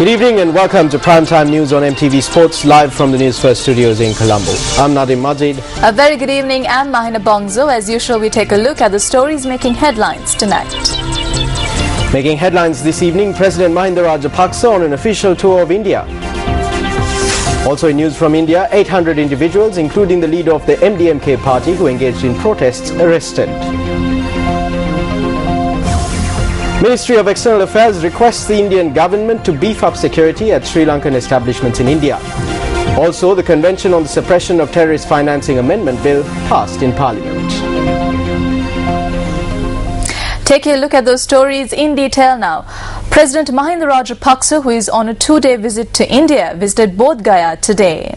Good evening and welcome to Primetime News on MTV Sports, live from the News First studios in Colombo. I'm Nadim Majid. A very good evening. I'm Mahina Bongzo. As usual, we take a look at the stories making headlines tonight. Making headlines this evening, President Mahinda Rajapaksa on an official tour of India. Also in news from India, 800 individuals, including the leader of the MDMK party who engaged in protests, arrested. Ministry of External Affairs requests the Indian government to beef up security at Sri Lankan establishments in India. Also, the Convention on the Suppression of Terrorist Financing Amendment Bill passed in Parliament. Taking a look at those stories in detail now. President Mahinda Rajapaksa, who is on a two-day visit to India, visited Bodh Gaya today.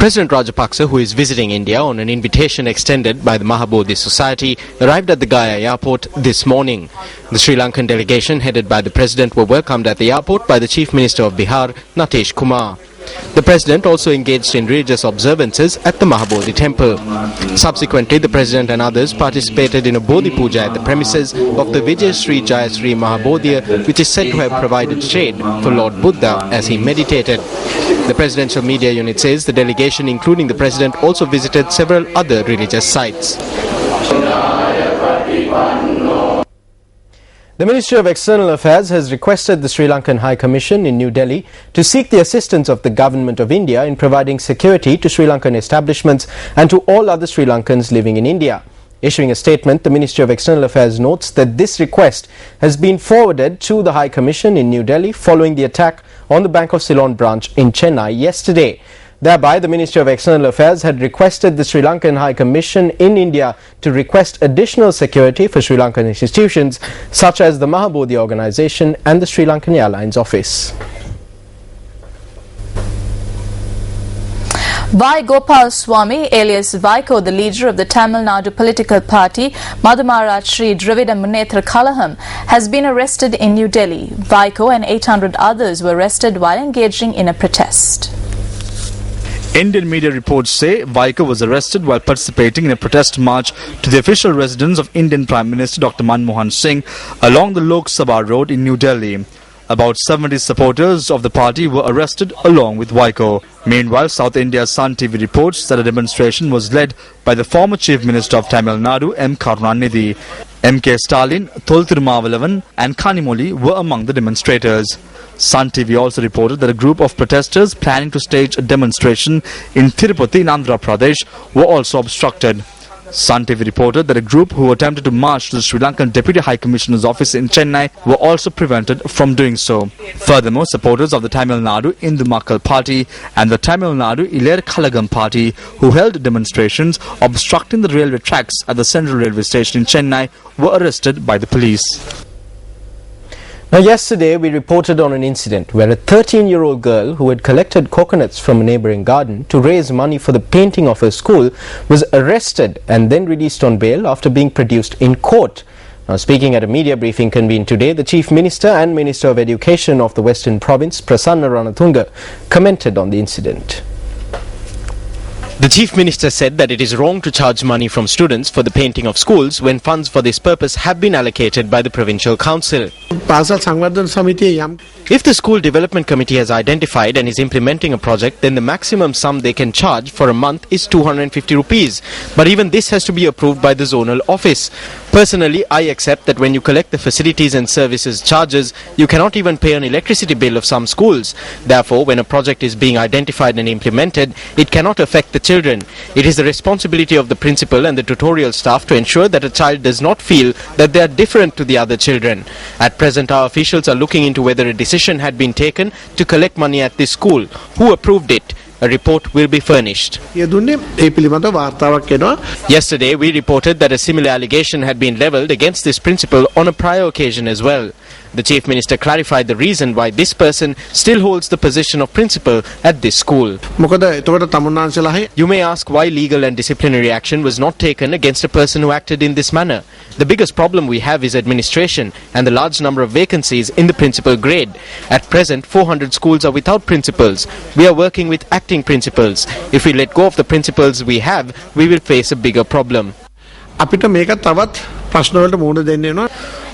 President Rajapaksa, who is visiting India on an invitation extended by the Mahabodhi Society, arrived at the Gaya airport this morning. The Sri Lankan delegation headed by the President were welcomed at the airport by the Chief Minister of Bihar, Natish Kumar. The President also engaged in religious observances at the Mahabodhi temple. Subsequently, the President and others participated in a Bodhi Puja at the premises of the Vijay Sri Jaya Sri Mahabodhiya, which is said to have provided shade for Lord Buddha as he meditated. The Presidential Media Unit says the delegation, including the President, also visited several other religious sites. The Ministry of External Affairs has requested the Sri Lankan High Commission in New Delhi to seek the assistance of the Government of India in providing security to Sri Lankan establishments and to all other Sri Lankans living in India. Issuing a statement, the Ministry of External Affairs notes that this request has been forwarded to the High Commission in New Delhi following the attack on the Bank of Ceylon branch in Chennai yesterday. Thereby, the Ministry of External Affairs had requested the Sri Lankan High Commission in India to request additional security for Sri Lankan institutions such as the Mahabodhi Organization and the Sri Lankan Airlines Office. Y. Gopal Swami, alias Vaiko, the leader of the Tamil Nadu political party Madhumaraj Sri Dravida Munnetra Kalaham, has been arrested in New Delhi. Vaiko and 800 others were arrested while engaging in a protest. Indian media reports say Vaiko was arrested while participating in a protest march to the official residence of Indian Prime Minister Dr. Manmohan Singh along the Lok Sabha Road in New Delhi. About 70 supporters of the party were arrested along with Vaiko. Meanwhile, South India's Sun TV reports that a demonstration was led by the former Chief Minister of Tamil Nadu, M. Karunanidhi. M.K. Stalin, Thol Tirumavalavan and Kanimoli were among the demonstrators. Sun TV also reported that a group of protesters planning to stage a demonstration in Tirupati in Andhra Pradesh were also obstructed. Sun TV reported that a group who attempted to march to the Sri Lankan Deputy High Commissioner's office in Chennai were also prevented from doing so. Furthermore, supporters of the Tamil Nadu Indu Makkal Party and the Tamil Nadu Ilayar Kalagam Party, who held demonstrations obstructing the railway tracks at the Central Railway Station in Chennai, were arrested by the police. Now, yesterday we reported on an incident where a 13-year-old girl who had collected coconuts from a neighbouring garden to raise money for the painting of her school was arrested and then released on bail after being produced in court. Now, speaking at a media briefing convened today, the Chief Minister and Minister of Education of the Western Province, Prasanna Ranatunga, commented on the incident. The Chief Minister said that it is wrong to charge money from students for the painting of schools when funds for this purpose have been allocated by the Provincial Council. If the School Development Committee has identified and is implementing a project, then the maximum sum they can charge for a month is 250 rupees. But even this has to be approved by the zonal office. Personally, I accept that when you collect the facilities and services charges, you cannot even pay an electricity bill of some schools. Therefore, when a project is being identified and implemented, it cannot affect the children. It is the responsibility of the principal and the tutorial staff to ensure that a child does not feel that they are different to the other children. At present, our officials are looking into whether a decision had been taken to collect money at this school. Who approved it? A report will be furnished. Yesterday, we reported that a similar allegation had been levelled against this principal on a prior occasion as well. The Chief Minister clarified the reason why this person still holds the position of principal at this school. You may ask why legal and disciplinary action was not taken against a person who acted in this manner. The biggest problem we have is administration and the large number of vacancies in the principal grade. At present, 400 schools are without principals. We are working with acting principals. If we let go of the principals we have, we will face a bigger problem.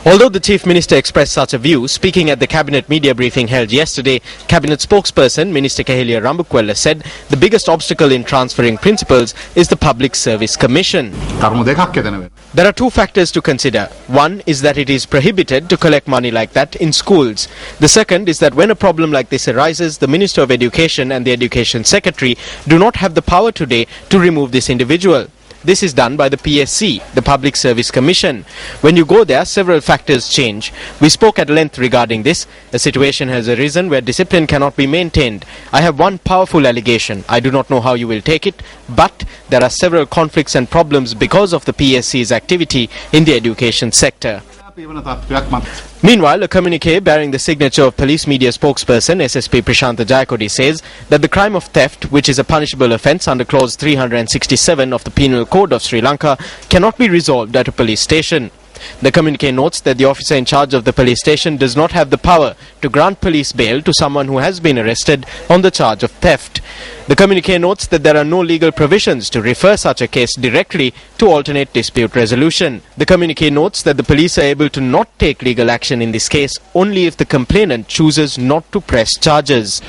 Although the Chief Minister expressed such a view, speaking at the Cabinet media briefing held yesterday, Cabinet spokesperson Minister Kehelia Rambukwella said the biggest obstacle in transferring principals is the Public Service Commission. There are two factors to consider. One is that it is prohibited to collect money like that in schools. The second is that when a problem like this arises, the Minister of Education and the Education Secretary do not have the power today to remove this individual. This is done by the PSC, the Public Service Commission. When you go there, several factors change. We spoke at length regarding this. A situation has arisen where discipline cannot be maintained. I have one powerful allegation. I do not know how you will take it, but there are several conflicts and problems because of the PSC's activity in the education sector. Meanwhile, a communique bearing the signature of police media spokesperson SSP Prashantha Jayakodi says that the crime of theft, which is a punishable offence under clause 367 of the Penal Code of Sri Lanka, cannot be resolved at a police station. The communique notes that the officer in charge of the police station does not have the power to grant police bail to someone who has been arrested on the charge of theft. The communique notes that there are no legal provisions to refer such a case directly to alternate dispute resolution. The communique notes that the police are able to not take legal action in this case only if the complainant chooses not to press charges.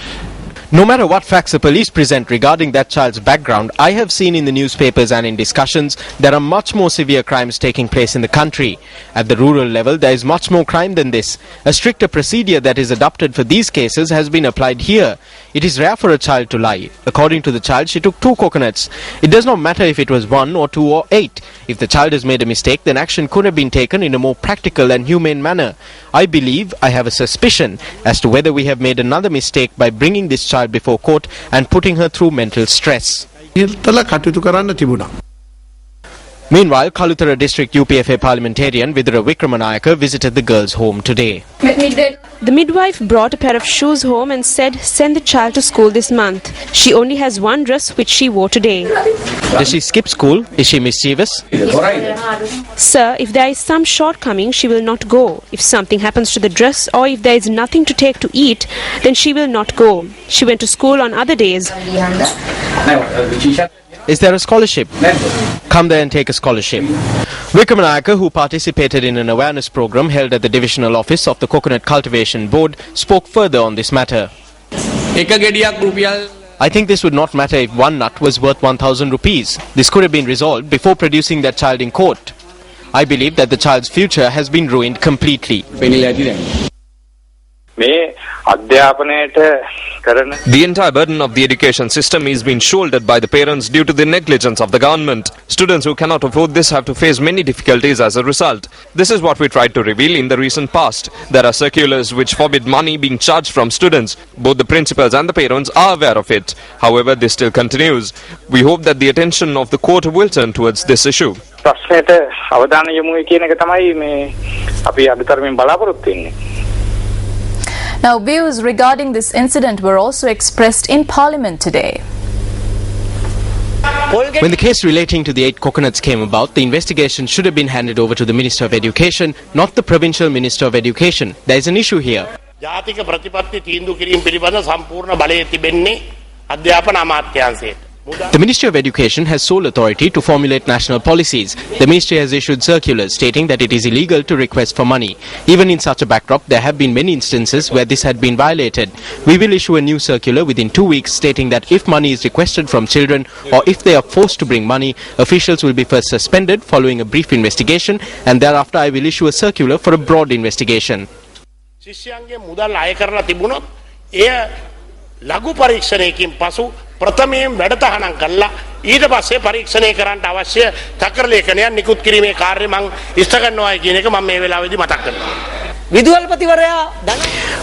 No matter what facts the police present regarding that child's background, I have seen in the newspapers and in discussions there are much more severe crimes taking place in the country. At the rural level, there is much more crime than this. A stricter procedure that is adopted for these cases has been applied here. It is rare for a child to lie. According to the child, she took 2 coconuts. It does not matter if it was 1 or 2 or 8. If the child has made a mistake, then action could have been taken in a more practical and humane manner. I believe, I have a suspicion as to whether we have made another mistake by bringing this child before court and putting her through mental stress. Meanwhile, Kalutara District UPFA parliamentarian Vidura Wickramanayaka visited the girl's home today. The midwife brought a pair of shoes home and said, send the child to school this month. She only has one dress which she wore today. Does she skip school? Is she mischievous? Sir, if there is some shortcoming, she will not go. If something happens to the dress or if there is nothing to take to eat, then she will not go. She went to school on other days. Is there a scholarship? Come there and take a scholarship. Wickramanayaka, who participated in an awareness program held at the divisional office of the Coconut Cultivation Board, spoke further on this matter. I think this would not matter if one nut was worth 1,000 rupees. This could have been resolved before producing that child in court. I believe that the child's future has been ruined completely. The entire burden of the education system is being shouldered by the parents due to the negligence of the government. Students who cannot afford this have to face many difficulties as a result. This is what we tried to reveal in the recent past. There are circulars which forbid money being charged from students. Both the principals and the parents are aware of it. However, this still continues. We hope that the attention of the court will turn towards this issue. Now, views regarding this incident were also expressed in Parliament today. When the case relating to the 8 coconuts came about, the investigation should have been handed over to the Minister of Education, not the Provincial Minister of Education. There is an issue here. The Ministry of Education has sole authority to formulate national policies. The ministry has issued circulars stating that it is illegal to request for money. Even in such a backdrop, there have been many instances where this had been violated. We will issue a new circular within 2 weeks stating that if money is requested from children or if they are forced to bring money, officials will be first suspended following a brief investigation, and thereafter I will issue a circular for a broad investigation. ප්‍රථමයෙන් වැඩතහනම් කළා ඊට පස්සේ පරීක්ෂණය කරන්න අවශ්‍ය තකර ලේඛනයක් නිකුත් කිරීමේ කාර්යය මම ඉෂ්ට කරනවා කියන එක මම මේ වෙලාවේදී මතක් කරනවා.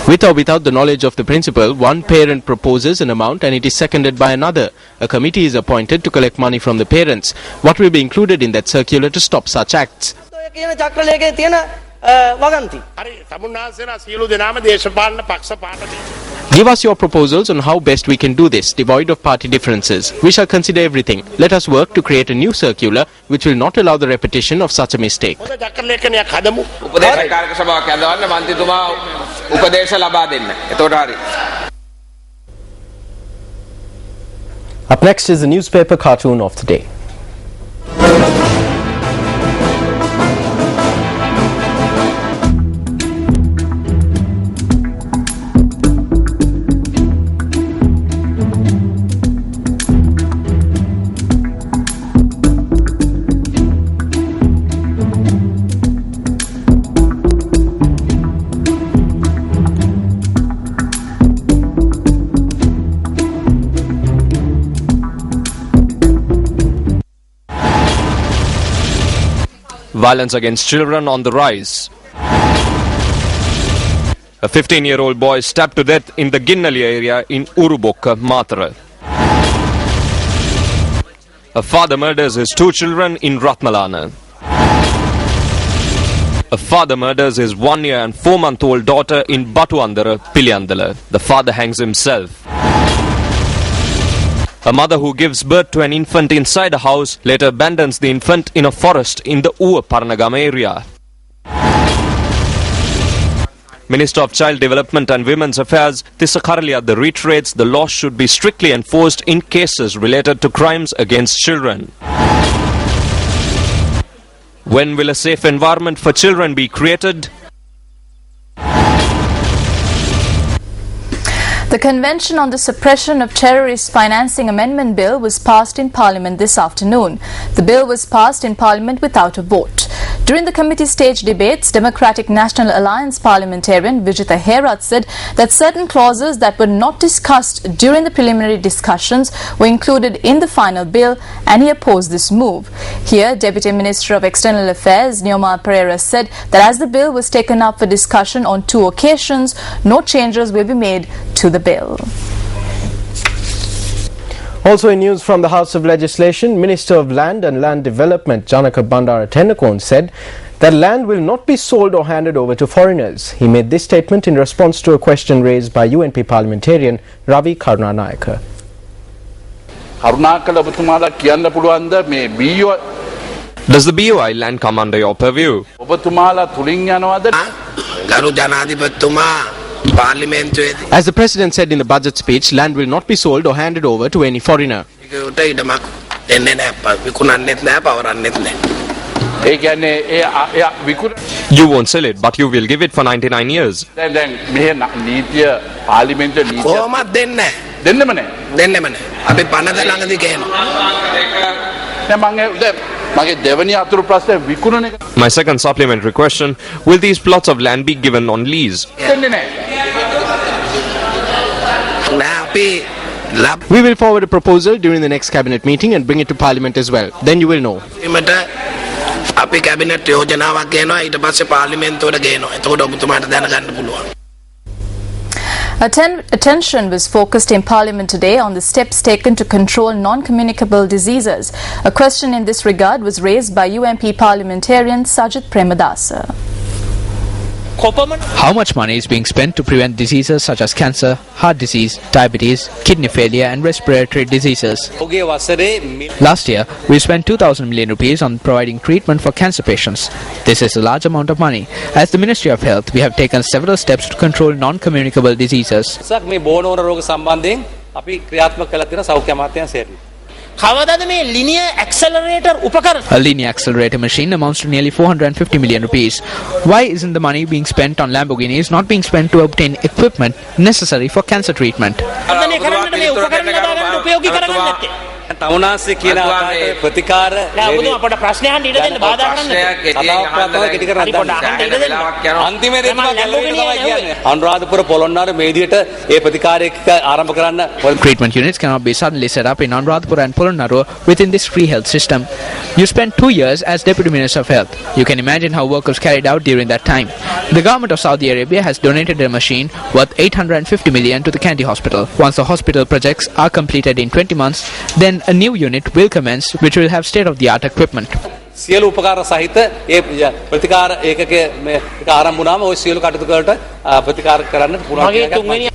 With or without the knowledge of the principal, one parent proposes an amount and it is seconded by another. A committee is appointed to collect money from the parents. What will be included in that circular to stop such acts? වගන්ති. හරි තමුන්නාන්සේලා සියලු දෙනාම දේශපාලන පක්ෂ පාට Give us your proposals on how best we can do this, devoid of party differences. We shall consider everything. Let us work to create a new circular which will not allow the repetition of such a mistake. හොඳ චක්‍ර ලේඛනයක් හදමු. උපදේශකාරක සභාවක් යදවන්න මන්ත්‍රීතුමා උපදේශ ලබා දෙන්න. එතකොට හරි. Up next is the newspaper cartoon of the day. Violence against children on the rise. A 15-year-old boy stabbed to death in the Ginnali area in Urubokka, Matra. A father murders his 2 children in Ratmalana. A father murders his 1-year and 4-month-old daughter in Batuandara, Piliandala. The father hangs himself. A mother who gives birth to an infant inside a house later abandons the infant in a forest in the Uwa Paranagama area. Minister of Child Development and Women's Affairs Tissa Kharaliadda reiterates the law should be strictly enforced in cases related to crimes against children. When will a safe environment for children be created? The Convention on the Suppression of Terrorist Financing Amendment Bill was passed in Parliament this afternoon. The bill was passed in Parliament without a vote. During the committee stage debates, Democratic National Alliance parliamentarian Vijitha Herath said that certain clauses that were not discussed during the preliminary discussions were included in the final bill, and he opposed this move. Here, Deputy Minister of External Affairs Neoma Pereira said that as the bill was taken up for discussion on 2 occasions, no changes will be made to the bill. Also in news from the House of Legislation, Minister of Land and Land Development Janaka Bandara Tennakoon said that land will not be sold or handed over to foreigners. He made this statement in response to a question raised by UNP parliamentarian Ravi Karunanayaka. කරුණාකර ඔබතුමාලා කියන්න පුළුවන්ද මේ BOI Does the BOI land come under your purview? ඔබතුමාලා තුලින් යනවද ගරු ජනාධිපතිතුමා පාර්ලිමේන්තුවේදී As the President said in the budget speech, land will not be sold or handed over to any foreigner. ඒකට ඉඩමක් දෙන්නේ නැහැ විකුණන්නෙත් නැහැ පවරන්නෙත් නැහැ ඒ කියන්නේ එයා විකුණ You won't sell it, but you will give it for 99 years. දැන් මෙහෙ නීතිය පාර්ලිමේන්තුවේ නීතිය කොහොමද දෙන්නේ දෙන්නෙම නැහැ දෙන්නෙම නැහැ අපි පනත ළඟදී කියනවා දැන් මගේ දෙවෙනි අතුරු ප්‍රශ්නේ විකුණන එක My second supplementary question, will these plots of land be given on lease? දෙන්නේ නැහැ නෑ අපි We will forward a proposal during the next cabinet meeting and bring it to Parliament as well. Then you will know. ඊමට අපි cabinet යෝජනාවක් ගේනවා ඊට පස්සේ පාර්ලිමේන්තුවට ගේනවා එතකොට ඔබතුමාට දැනගන්න පුළුවන් Attention was focused in Parliament today on the steps taken to control non-communicable diseases. A question in this regard was raised by UMP parliamentarian Sajid Premadasa. How much money is being spent to prevent diseases such as cancer, heart disease, diabetes, kidney failure and respiratory diseases? Last year, we spent 2,000 million rupees on providing treatment for cancer patients. This is a large amount of money. As the Ministry of Health, we have taken several steps to control non-communicable diseases. කවදාද මේ linear accelerator උපකරණ A linear accelerator machine amounts to nearly 450 million rupees. Why isn't the money being spent on Lamborghinis not being spent to obtain equipment necessary for cancer treatment? තමුනාස්සේ කියන ආකාරයට ප්‍රතිකාර නෑ ඔබතුමා අපට ප්‍රශ්න අහන්න ඉඩ දෙන්න බාධා කරන්න අන්තිමේදී තමයි කියන්නේ අනුරාධපුර පොළොන්නරුව මේ විදිහට ඒ ප්‍රතිකාරයක ආරම්භ කරන්න Treatment units cannot be suddenly set up in Anuradhapura and Polonnaruwa within this free health system. You spent 2 years as Deputy Minister of Health. You can imagine how work was carried out during that time. The government of Saudi Arabia has donated a machine worth 850 million to the Kandy hospital. Once the hospital projects are completed in 20 months, then a new unit will commence which will have state-of-the-art equipment. සියලු උපකාර සහිත ඒ ප්‍රතිකාර ඒකකයේ මේ ආරම්භ වුණාම ওই සියලු කටයුතු වලට ප්‍රතිකාර කරන්න පුළුවන්. මගේ තුන්වෙනි